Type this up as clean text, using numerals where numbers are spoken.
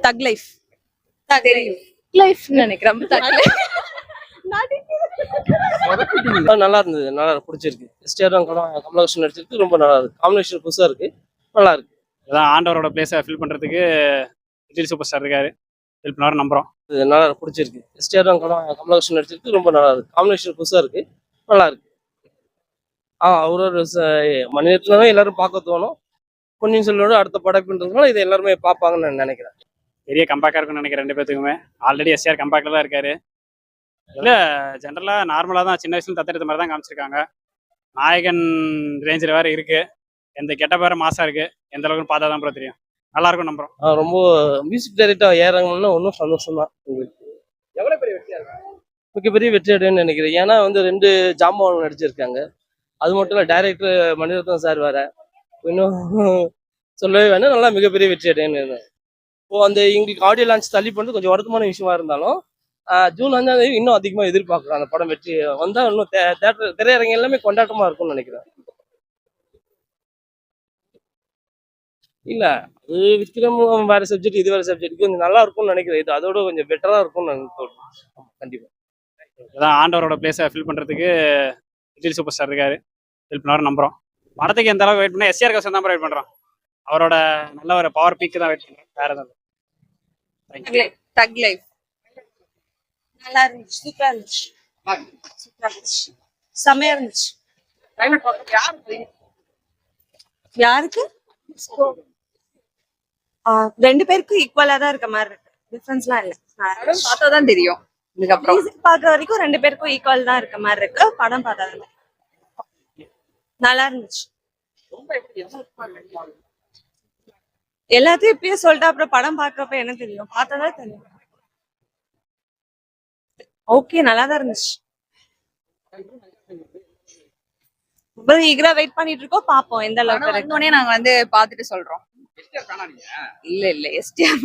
தக் லைஃப் தெரியும் லைஃப் நினைக்கிறேன். நல்லா இருந்தது, நல்லா பிடிச்சிருக்கு. எஸ்டிஆர் கமலஹாசன் நடிச்சிருக்கு, ரொம்ப நல்லா இருக்கு. காம்பினேஷன் புதுசா இருக்கு, நல்லா இருக்கு. அதான் ஆண்டவரோட பிளேஸை ஃபில் பண்றதுக்கு விஜய் சூப்பர் ஸ்டார் இருக்காரு, ஹெல்ப் பண்ணாரு நம்புறோம். இது நல்லா பிடிச்சிருக்கு. எஸ்டிஆர் கமலஹாசன் நடிச்சிருக்கு, ரொம்ப நல்லா இருக்கு. காம்பினேஷன் புதுசா இருக்கு, நல்லா இருக்கு. அவரோட மணிரத்னம் எல்லாரும் பார்க்க தோணும். பொன்னியின் செல்வனோட அடுத்த படைப்புன்றதுனால இதை எல்லாருமே பார்ப்பாங்கன்னு நான் நினைக்கிறேன். பெரிய கம்பேக்கா இருக்கும்னு நினைக்கிறேன் ரெண்டு பேத்துக்குமே. ஆல்ரெடி எஸ்ஆர் கம்பேக்ல தான் இருக்காரு. இல்லை ஜென்ரலாக நார்மலாக தான் சின்ன வயசுல தத்தெடுத்த மாதிரி தான் காமிச்சிருக்காங்க. நாயகன் ரேஞ்சில் வேறு இருக்கு. எந்த கெட்ட பேர மாசா இருக்கு. எந்த அளவுக்கு பார்த்தா தான் ப்ரோ தெரியும். நல்லா இருக்கும் நம்புறோம். ரொம்ப மியூசிக் டைரக்டர் ஏறாங்கன்னா ஒன்றும் சந்தோஷம் தான். உங்களுக்கு எவ்வளோ பெரிய வெற்றியா இருக்கு? மிகப்பெரிய வெற்றி அடைன்னு நினைக்கிறேன். ஏன்னா 2 ஜாம்பவான் நடிச்சிருக்காங்க. அது மட்டும் இல்லை, டைரக்டர் மணிரத்னம் சார் வேற. இன்னும் சொல்லவே வேணும், நல்லா மிகப்பெரிய வெற்றி அடைன்னு. இப்போ எங்களுக்கு ஆடியோ லான்ச் தள்ளி பண்ணுறது கொஞ்சம் வருத்தமான விஷயமா இருந்தாலும் ஜூன் 5 இன்னும் அதிகமாக எதிர்பார்க்குறோம். அந்த படம் வெற்றி வந்தால் இன்னும் தேட்டர் திரையரங்கு எல்லாமே கொண்டாட்டமாக இருக்கும்னு நினைக்கிறேன். இல்லை, அது விக்ரம் வேற சப்ஜெக்ட், இது வேற சப்ஜெக்ட், கொஞ்சம் நல்லா இருக்கும்னு நினைக்கிறேன். இது அதோட கொஞ்சம் பெட்டராக இருக்கும்னு எனக்கு தோணும். கண்டிப்பாக அதான் ஆண்டவரோட பிளேஸை ஃபில் பண்றதுக்கு விஜய் சூப்பர் ஸ்டார் இருக்காரு, ஹெல்ப் பண்ணாரு நம்புறோம். படத்துக்கு எந்த அளவுக்கு வெயிட் பண்ணா எஸ்ஆர் கவசம் தான் வெயிட் பண்றோம். அவரோட நல்ல ஒரு பவர் பீக்கு தான் வெயிட் பண்றோம், வேற எதுவும். தக் லைஃப் நல்லா இருந்துச்சு, சூப்பரா இருந்துச்சு, செமையா இருந்துச்சு. யாருக்கு? ரெண்டு பேருக்கும் ஈக்குவலா தான் இருக்க மாதிரி இருக்கு, டிஃபரன்ஸ்லாம் இல்ல. பார்த்தாதான் தெரியும். இதுக்கப்புறம் பாக்குற வரைக்கும் ரெண்டு பேருக்கும் ஈக்குவல் தான் இருக்க மாதிரி இருக்கு. படம் பார்த்தா நல்லா இருந்துச்சு. எல்லாத்தையும் இப்பயே சொல்லிட்டு அப்புறம் படம் பாக்குறப்ப என்ன தெரியும், பார்த்தாதான் தெரியும். ஓகே, நல்லா தான் இருந்துச்சு. ரொம்ப ஈகரா வெயிட் பண்ணிட்டு இருக்கோம், பாப்போம் எந்த அளவுக்கு வந்தோடனே நாங்க பாத்துட்டு சொல்றோம். இல்ல எஸ்டிஆர்